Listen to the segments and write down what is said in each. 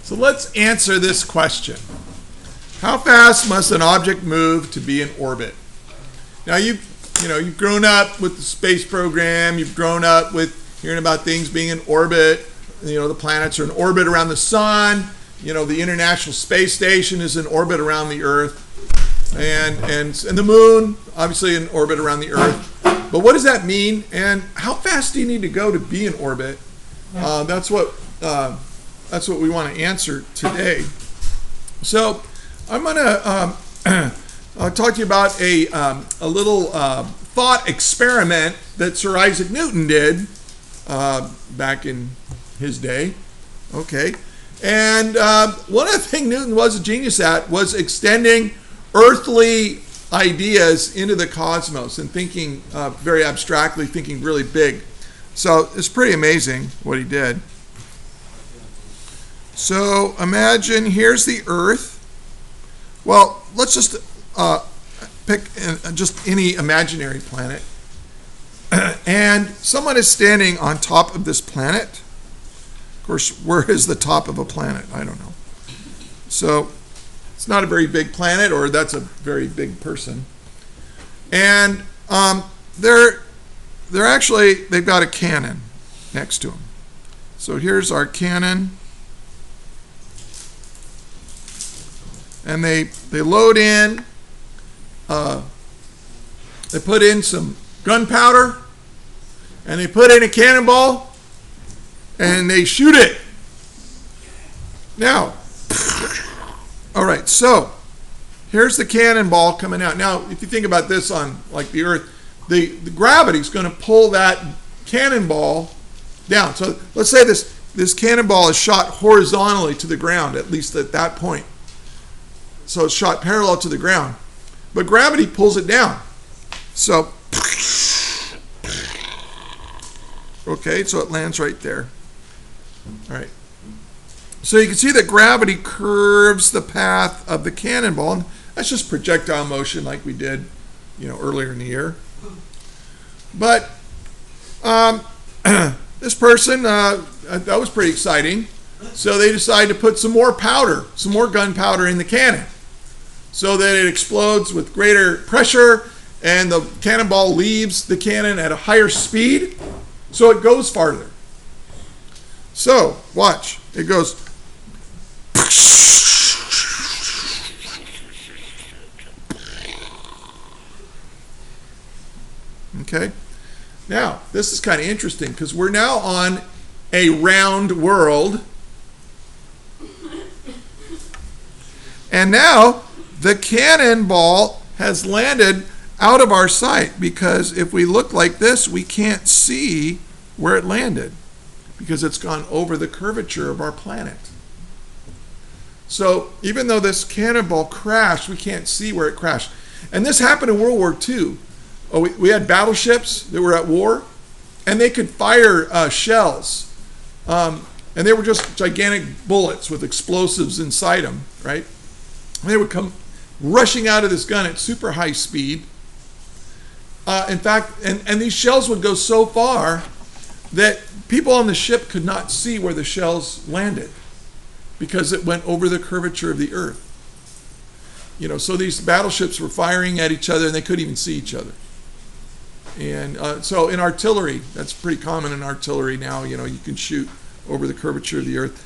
So let's answer this question. How fast must an object move to be in orbit? Now you've grown up with the space program, you've grown up with hearing about things being in orbit. The planets are in orbit around the sun. The International Space Station is in orbit around the Earth. And the moon, obviously in orbit around the Earth. But what does that mean? And how fast do you need to go to be in orbit? That's what we want to answer today. So I'm going to talk to you about a little thought experiment that Sir Isaac Newton did back in his day. Okay. And one of the things Newton was a genius at was extending earthly ideas into the cosmos and thinking very abstractly, thinking really big. So it's pretty amazing what he did. So imagine here's the Earth. Well, let's just pick just any imaginary planet. And someone is standing on top of this planet. Of course, where is the top of a planet? I don't know. So it's not a very big planet, or that's a very big person. And they've got a cannon next to them. So here's our cannon. And they load in, they put in some gunpowder, and they put in a cannonball, and they shoot it. Now, all right, so here's the cannonball coming out. Now, if you think about this on like the Earth, the gravity is going to pull that cannonball down. So let's say this cannonball is shot horizontally to the ground, at least at that point. So it's shot parallel to the ground. But gravity pulls it down. So, okay, so it lands right there. All right. So you can see that gravity curves the path of the cannonball. And that's just projectile motion like we did, earlier in the year. But this person, that was pretty exciting. So they decided to put some more gunpowder in the cannon, so that it explodes with greater pressure and the cannonball leaves the cannon at a higher speed, so it goes farther. So, watch. It goes. Okay. Now, this is kind of interesting because we're now on a round world. And now the cannonball has landed out of our sight, because if we look like this, we can't see where it landed because it's gone over the curvature of our planet. So even though this cannonball crashed, we can't see where it crashed. And this happened in World War II. We had battleships that were at war, and they could fire shells. And they were just gigantic bullets with explosives inside them, right? And they would come rushing out of this gun at super high speed. In fact, and these shells would go so far that people on the ship could not see where the shells landed because it went over the curvature of the Earth. So these battleships were firing at each other and they couldn't even see each other. And so in artillery, that's pretty common in artillery now. You can shoot over the curvature of the Earth.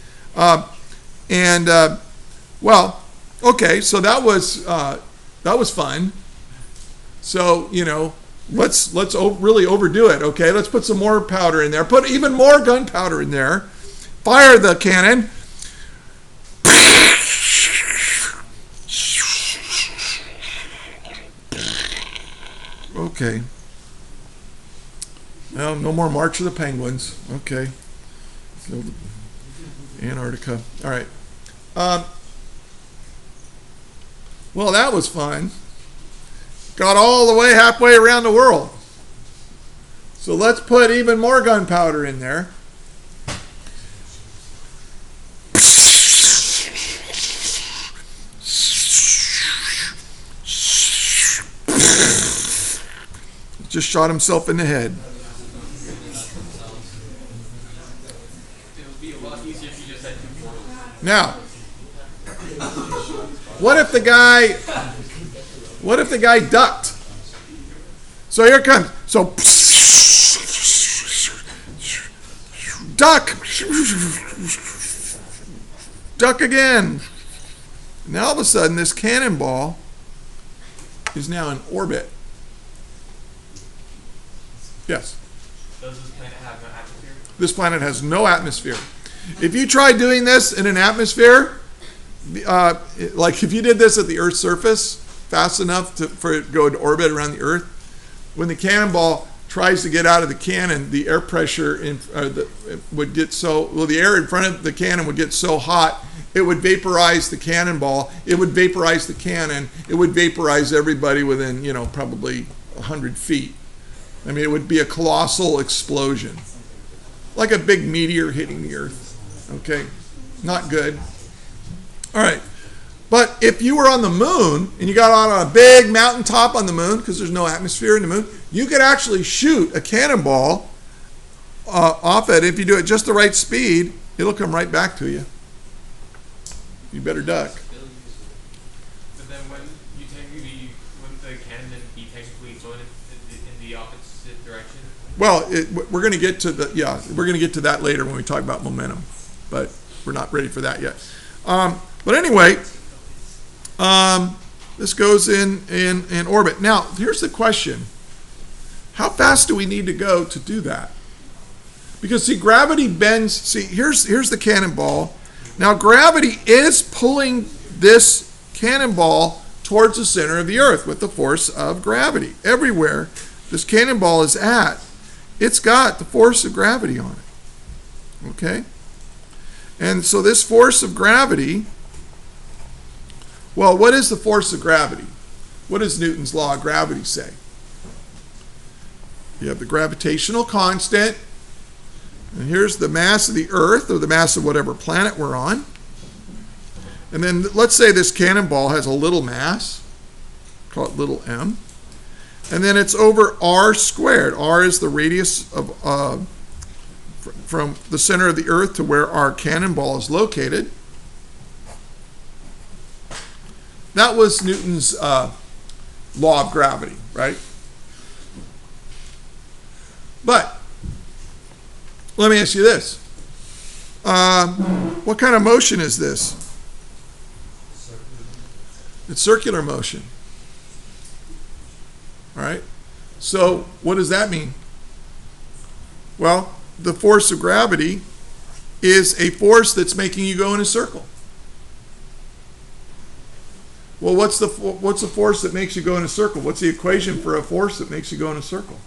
Well, okay, so that was fun. So let's really overdo it. Okay, let's put some more powder in there. Put even more gunpowder in there. Fire the cannon. Okay. Well, no more March of the Penguins. Okay. Antarctica. All right. Well, that was fun. Got all the way halfway around the world. So let's put even more gunpowder in there. Just shot himself in the head. much easier if you just said 2 portals. Now, what if the guy ducked? So here it comes. So duck. Duck again. Now all of a sudden this cannonball is now in orbit. Yes. Does this planet have no atmosphere? This planet has no atmosphere. If you try doing this in an atmosphere, like if you did this at the Earth's surface fast enough for it to go into orbit around the Earth, when the cannonball tries to get out of the cannon, the air pressure would get the air in front of the cannon would get so hot, it would vaporize the cannonball, it would vaporize the cannon, it would vaporize everybody within, probably 100 feet. I mean, it would be a colossal explosion, like a big meteor hitting the Earth. Okay, not good. All right, but if you were on the moon and you got on a big mountaintop on the moon, because there's no atmosphere in the moon, you could actually shoot a cannonball off it. If you do it just the right speed, it'll come right back to you. You better duck. But then wouldn't the cannon be technically going in the opposite direction? Well, we're going to get to that later when we talk about momentum, but we're not ready for that yet. But anyway, this goes in orbit. Now, here's the question. How fast do we need to go to do that? Because, see, gravity bends. See, here's the cannonball. Now, gravity is pulling this cannonball towards the center of the Earth with the force of gravity. Everywhere this cannonball is at, it's got the force of gravity on it. Okay? And so this force of gravity, well, what is the force of gravity? What does Newton's law of gravity say? You have the gravitational constant, and here's the mass of the Earth, or the mass of whatever planet we're on. And then let's say this cannonball has a little mass, call it little m, and then it's over r squared. R is the radius of from the center of the Earth to where our cannonball is located. That was Newton's law of gravity, right? But let me ask you this. What kind of motion is this? It's circular motion. All right? So what does that mean? Well, the force of gravity is a force that's making you go in a circle. Well, what's the force that makes you go in a circle? What's the equation for a force that makes you go in a circle?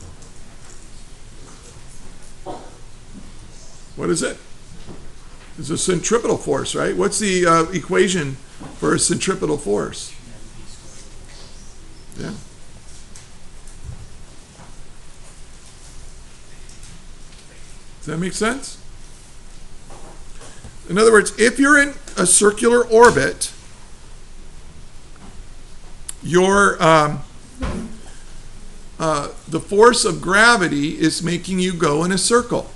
What is it? It's a centripetal force, right? What's the equation for a centripetal force? Yeah. Does that make sense? In other words, if you're in a circular orbit, your the force of gravity is making you go in a circle.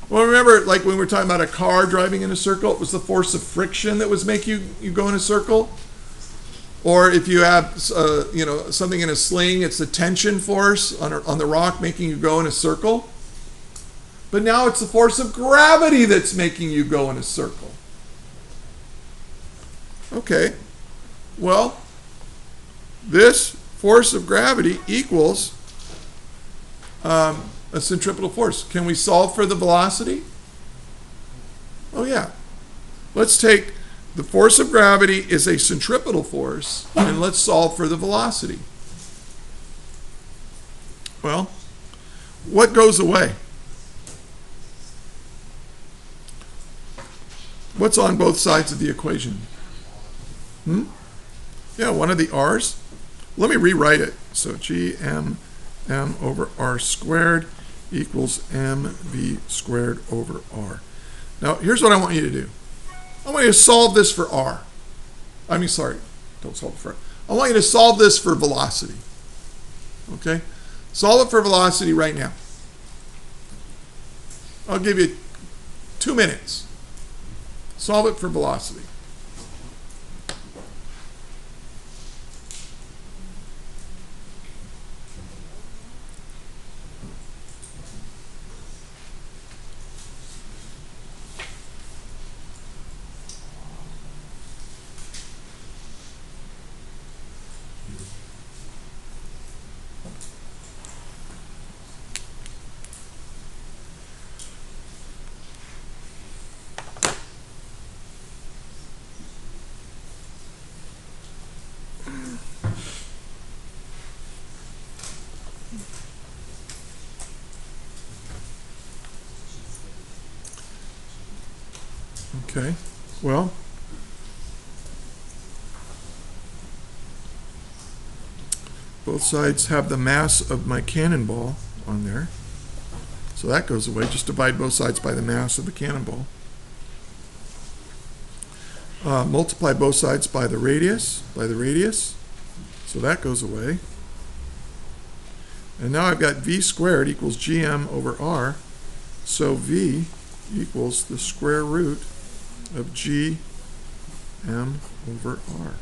Well, remember, like when we were talking about a car driving in a circle, it was the force of friction that was making you go in a circle. Or if you have something in a sling, it's the tension force on the rock making you go in a circle. But now it's the force of gravity that's making you go in a circle. Okay. Well, this force of gravity equals a centripetal force. Can we solve for the velocity? Oh, yeah. Let's take the force of gravity is a centripetal force, and let's solve for the velocity. Well, what goes away? What's on both sides of the equation? Yeah, one of the r's. Let me rewrite it. So GMM over r squared equals mv squared over r. Now, here's what I want you to do. I want you to solve this for r. Don't solve it for r. I want you to solve this for velocity. Okay? Solve it for velocity right now. I'll give you 2 minutes. Solve it for velocity. Okay, well, both sides have the mass of my cannonball on there. So that goes away. Just divide both sides by the mass of the cannonball. Multiply both sides by the radius, So that goes away. And now I've got v squared equals gm over r. So v equals the square root of gm over r.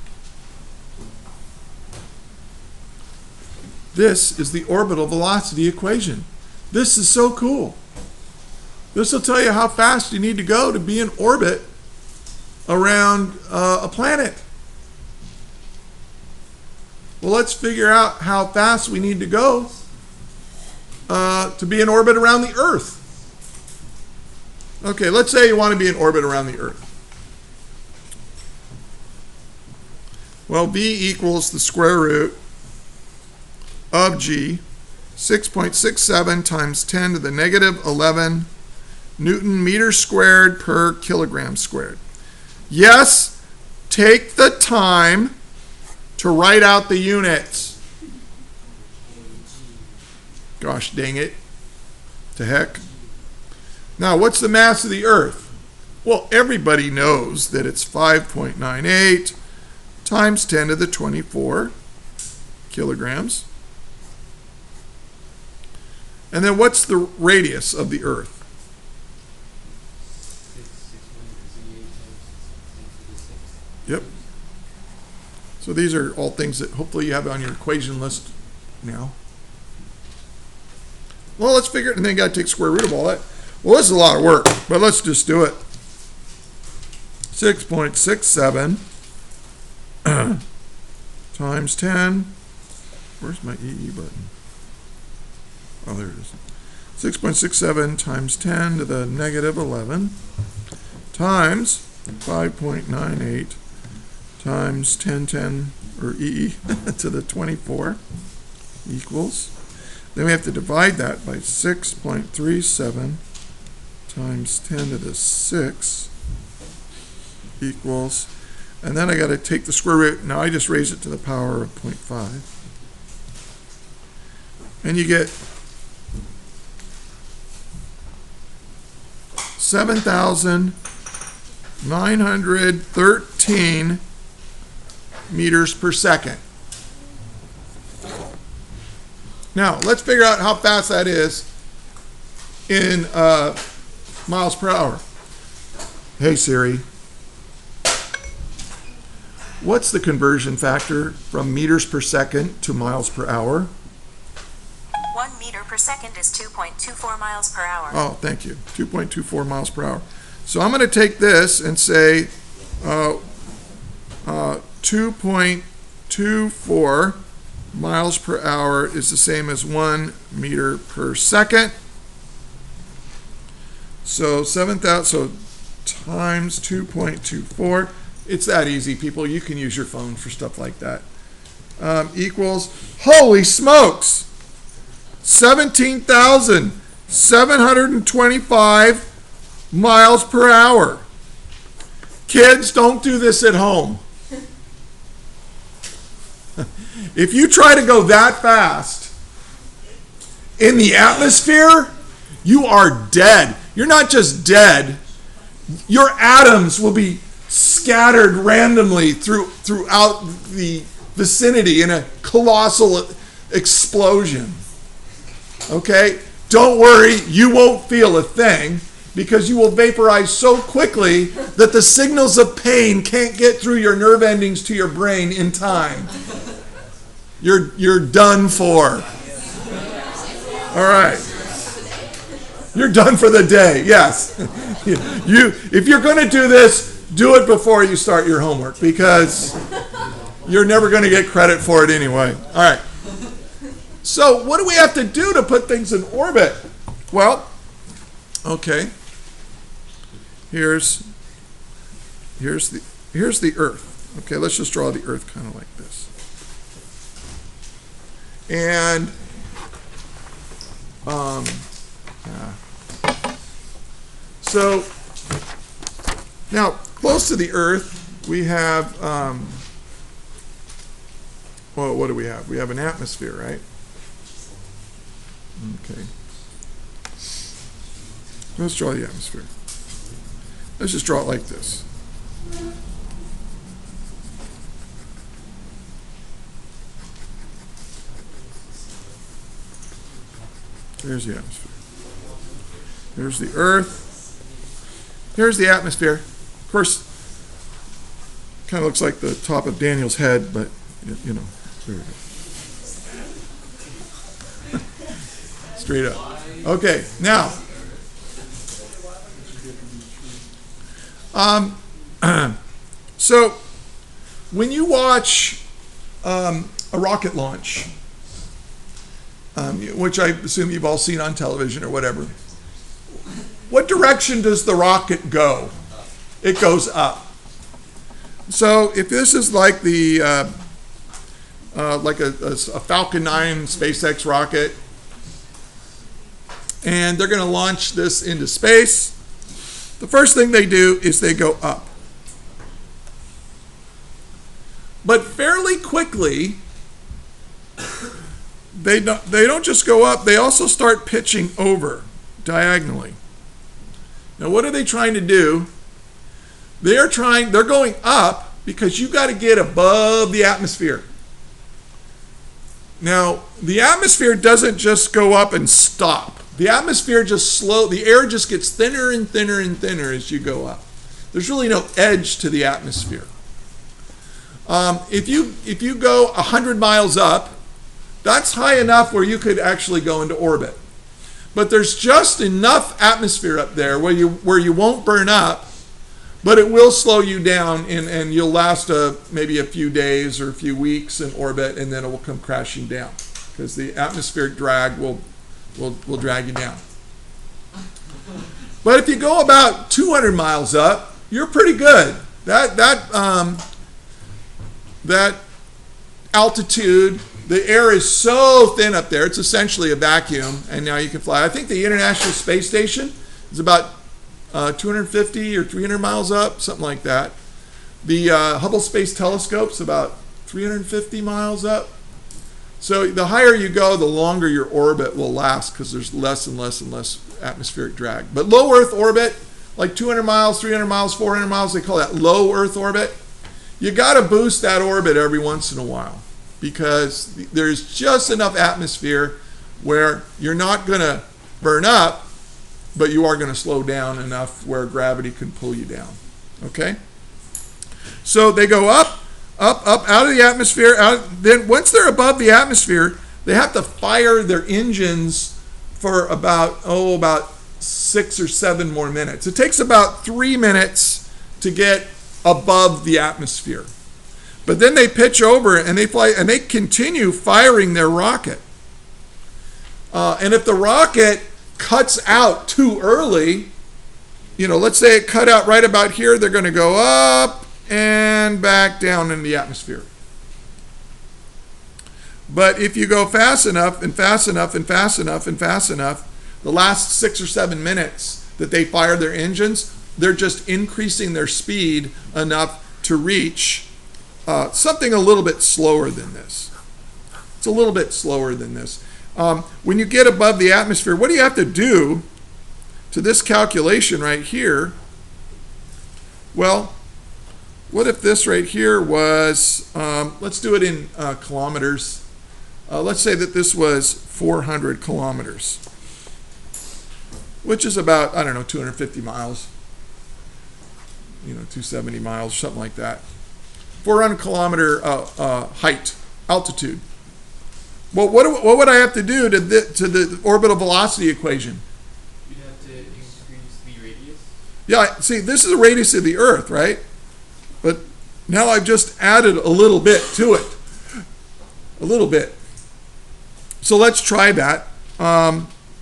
This is the orbital velocity equation. This is so cool. This will tell you how fast you need to go to be in orbit around a planet. Well, let's figure out how fast we need to go to be in orbit around the Earth. Okay, let's say you want to be in orbit around the Earth. Well, v equals the square root of g, 6.67 times 10 to the negative 11 Newton meters squared per kilogram squared. Yes, take the time to write out the units. Gosh dang it. To heck. Now, what's the mass of the Earth? Well, everybody knows that it's 5.98 times 10 to the 24 kilograms. And then what's the radius of the Earth? Yep. So these are all things that hopefully you have on your equation list now. Well, let's figure it, and then you got to take square root of all that. Well, this is a lot of work, but let's just do it. 6.67 times 10. Where's my EE button? Oh, there it is. 6.67 times 10 to the negative 11 times 5.98 times 10 or EE to the 24 equals. Then we have to divide that by 6.37 times 10 to the 6 equals, and then I got to take the square root. Now I just raise it to the power of 0.5. And you get 7,913 meters per second. Now, let's figure out how fast that is in miles per hour. Hey Siri, what's the conversion factor from meters per second to miles per hour? 1 meter per second is 2.24 miles per hour. Oh, thank you. 2.24 miles per hour. So I'm going to take this and say 2.24 miles per hour is the same as 1 meter per second. So 7,000, so times 2.24. It's that easy, people. You can use your phone for stuff like that. Equals, holy smokes, 17,725 miles per hour. Kids, don't do this at home. If you try to go that fast in the atmosphere, you are dead. You're not just dead. Your atoms will be scattered randomly throughout the vicinity in a colossal explosion. Okay? Don't worry, you won't feel a thing. because you will vaporize so quickly that the signals of pain can't get through your nerve endings to your brain in time. You're done for. All right. You're done for the day. Yes. If you're going to do this, do it before you start your homework, because you're never going to get credit for it anyway. All right. So what do we have to do to put things in orbit? Well, okay. Here's the Earth. Okay, let's just draw the Earth kind of like this. And so now close to the Earth we have well, what do we have? We have an atmosphere, right? Okay. Let's draw the atmosphere. Let's just draw it like this. There's the atmosphere. There's the Earth. Here's the atmosphere. Of course, kind of looks like the top of Daniel's head, but, you know, there we go. Straight up. Okay, now. So, when you watch a rocket launch, which I assume you've all seen on television or whatever, what direction does the rocket go? It goes up. So, if this is like the like a Falcon 9 SpaceX rocket, and they're going to launch this into space, the first thing they do is they go up. But fairly quickly, they don't just go up, they also start pitching over diagonally. Now what are they trying to do? They're going up because you got to get above the atmosphere. Now, the atmosphere doesn't just go up and stop. The atmosphere the air just gets thinner and thinner and thinner as you go up. There's really no edge to the atmosphere. If you go 100 miles up, that's high enough where you could actually go into orbit. But there's just enough atmosphere up there where you won't burn up, but it will slow you down, and you'll last maybe a few days or a few weeks in orbit, and then it will come crashing down because the atmospheric drag will drag you down. But if you go about 200 miles up, you're pretty good. That altitude, the air is so thin up there, it's essentially a vacuum, and now you can fly. I think the International Space Station is about 250 or 300 miles up, something like that. The Hubble Space Telescope's about 350 miles up. So the higher you go, the longer your orbit will last because there's less and less and less atmospheric drag. But low Earth orbit, like 200 miles, 300 miles, 400 miles, they call that low Earth orbit. You got to boost that orbit every once in a while because there's just enough atmosphere where you're not going to burn up, but you are going to slow down enough where gravity can pull you down. Okay? So they go up, out of the atmosphere. Then once they're above the atmosphere, they have to fire their engines for about 6 or 7 more minutes. It takes about 3 minutes to get above the atmosphere. But then they pitch over and they fly, and they continue firing their rocket. And if the rocket cuts out too early, let's say it cut out right about here, they're going to go up and back down in the atmosphere. But if you go fast enough and fast enough and fast enough and fast enough, the last 6 or 7 minutes that they fire their engines, they're just increasing their speed enough to reach something a little bit slower than this. It's a little bit slower than this. When you get above the atmosphere, what do you have to do to this calculation right here? Well, what if this right here was, let's do it in kilometers. Let's say that this was 400 kilometers. which is about, I don't know, 250 miles, 270 miles, something like that. 400 kilometer height, altitude. Well, what would I have to do to the orbital velocity equation? You'd have to increase the radius. Yeah, see, this is the radius of the Earth, right? But now I've just added a little bit to it. A little bit. So let's try that.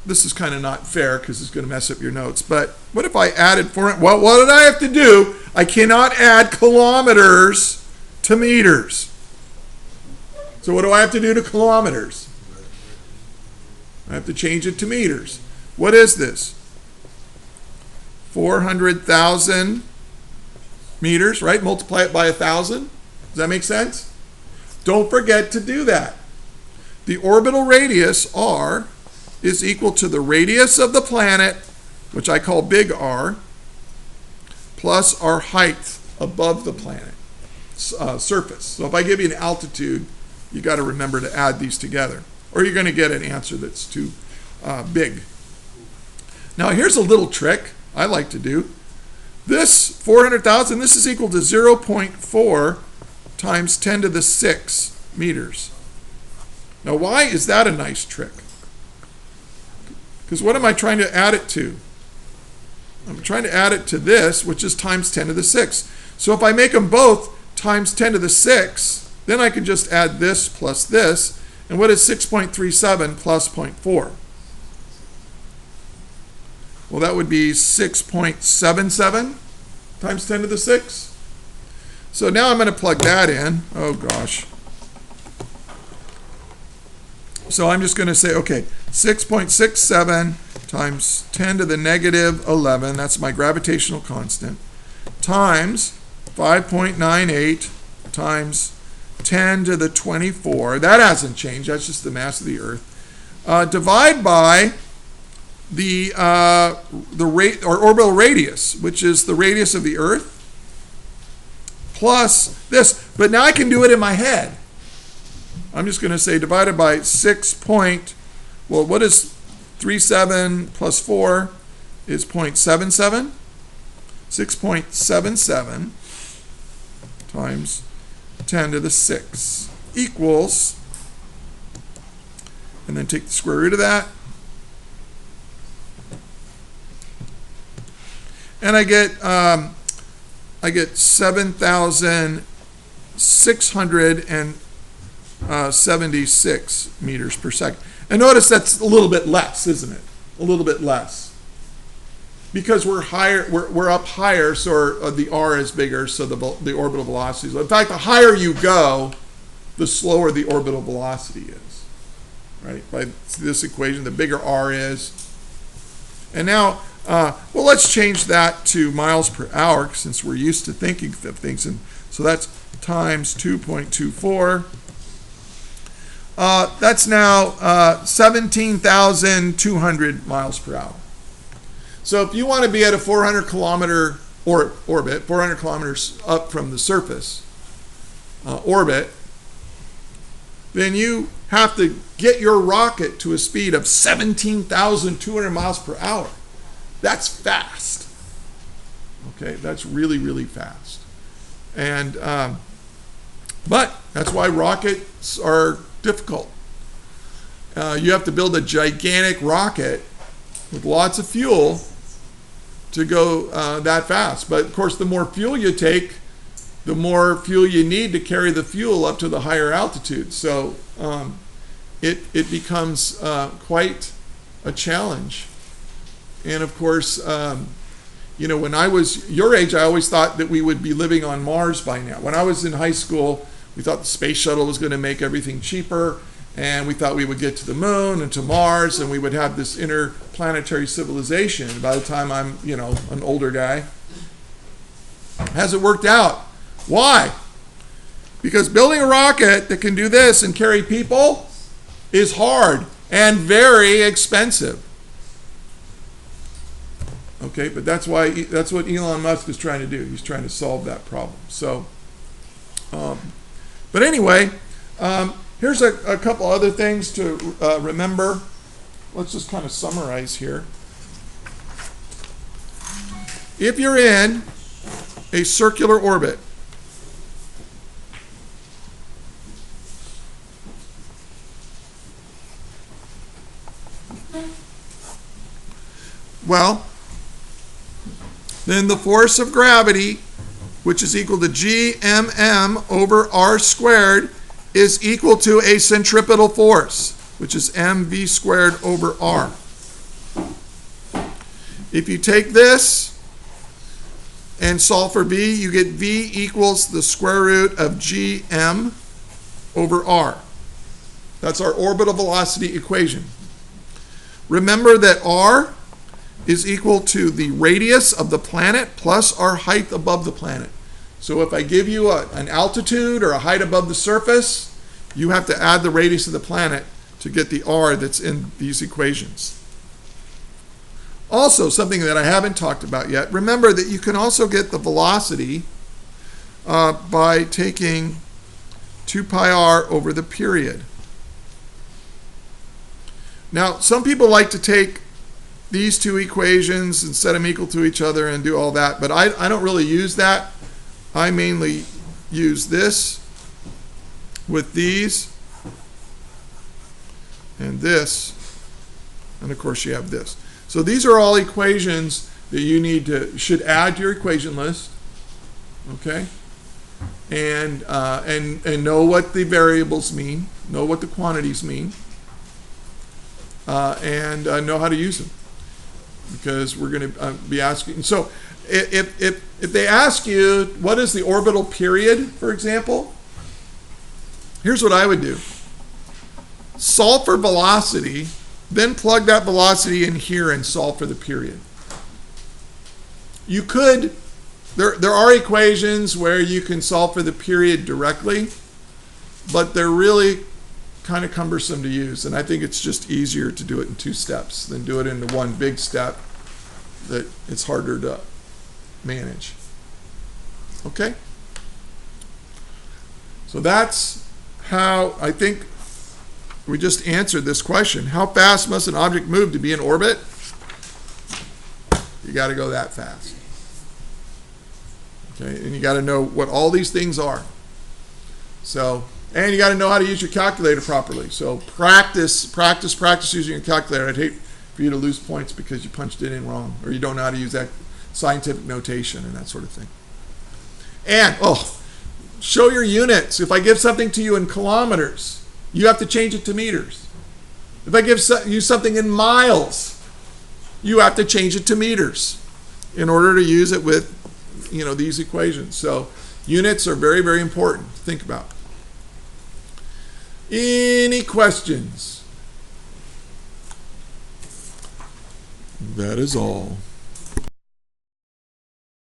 This is kind of not fair because it's going to mess up your notes. But what if I added 400? Well, what did I have to do? I cannot add kilometers to meters. So what do I have to do to kilometers? I have to change it to meters. What is this? 400,000 meters, right? Multiply it by 1,000. Does that make sense? Don't forget to do that. The orbital radius, r, is equal to the radius of the planet, which I call big R, plus our height above the planet, surface. So if I give you an altitude, you got to remember to add these together, or you're going to get an answer that's too big. Now here's a little trick I like to do. This 400,000, this is equal to 0.4 times 10 to the 6 meters. Now why is that a nice trick? Because what am I trying to add it to? I'm trying to add it to this, which is times 10 to the 6. So if I make them both times 10 to the 6, then I can just add this plus this. And what is 6.37 plus 0.4? Well, that would be 6.77 times 10 to the 6. So now I'm going to plug that in. Oh, gosh. So I'm just going to say, okay, 6.67 times 10 to the negative 11, that's my gravitational constant, times 5.98 times 10 to the 24. That hasn't changed. That's just the mass of the Earth. Divide by the rate or orbital radius, which is the radius of the Earth, plus this. But now I can do it in my head. I'm just going to say divided by well, what is 37 plus 4 is 0.77. 6.77 times 10 to the 6 equals, and then take the square root of that, and I get 7,676 meters per second. And notice that's a little bit less, isn't it? A little bit less. Because we're higher, we're up higher, so the r is bigger, so the orbital velocity is. In fact, the higher you go, the slower the orbital velocity is. Right? By this equation, the bigger r is. And now, well, let's change that to miles per hour, since we're used to thinking of things. And so that's times 2.24. That's now 17,200 miles per hour. So if you want to be at a 400 kilometer orbit, 400 kilometers up from the surface orbit, then you have to get your rocket to a speed of 17,200 miles per hour. That's fast. Okay, that's really, really fast. And but that's why rockets are difficult. You have to build a gigantic rocket with lots of fuel to go that fast. But of course, the more fuel you take, the more fuel you need to carry the fuel up to the higher altitude. So it becomes quite a challenge. And of course, when I was your age, I always thought that we would be living on Mars by now. When I was in high school, we thought the space shuttle was going to make everything cheaper, and we thought we would get to the moon and to Mars, and we would have this interplanetary civilization. By the time I'm, an older guy, hasn't worked out. Why? Because building a rocket that can do this and carry people is hard and very expensive. Okay, but that's what Elon Musk is trying to do. He's trying to solve that problem. So, but anyway, here's a couple other things to remember. Let's just kind of summarize here. if you're in a circular orbit, well, then the force of gravity, which is equal to gmm over r squared, is equal to a centripetal force, which is mv squared over r. If you take this and solve for v, you get v equals the square root of gm over r. That's our orbital velocity equation. Remember that r is equal to the radius of the planet plus our height above the planet. So if I give you an altitude or a height above the surface, you have to add the radius of the planet to get the r that's in these equations. Also, something that I haven't talked about yet, remember that you can also get the velocity by taking 2 pi r over the period. Now, some people like to take these two equations and set them equal to each other and do all that, but I don't really use that. I mainly use this with these and this, and of course you have this. So these are all equations that you should add to your equation list, okay? And know what the variables mean, know what the quantities mean, and know how to use them, because we're going to be asking. So if they ask you what is the orbital period, for example, here's what I would do. Solve for velocity, then plug that velocity in here and solve for the period. You could, there are equations where you can solve for the period directly, but they're really kind of cumbersome to use, and I think it's just easier to do it in 2 steps than do it into one big step that it's harder to manage. Okay? So that's how I think we just answered this question. How fast must an object move to be in orbit? You got to go that fast. Okay, and you got to know what all these things are. So, and you got to know how to use your calculator properly. So practice using your calculator. I'd hate for you to lose points because you punched it in wrong, or you don't know how to use that scientific notation and that sort of thing. And, show your units. If I give something to you in kilometers, you have to change it to meters. If I give you something in miles, you have to change it to meters in order to use it with, these equations. So units are very, very important to think about. Any questions? That is all.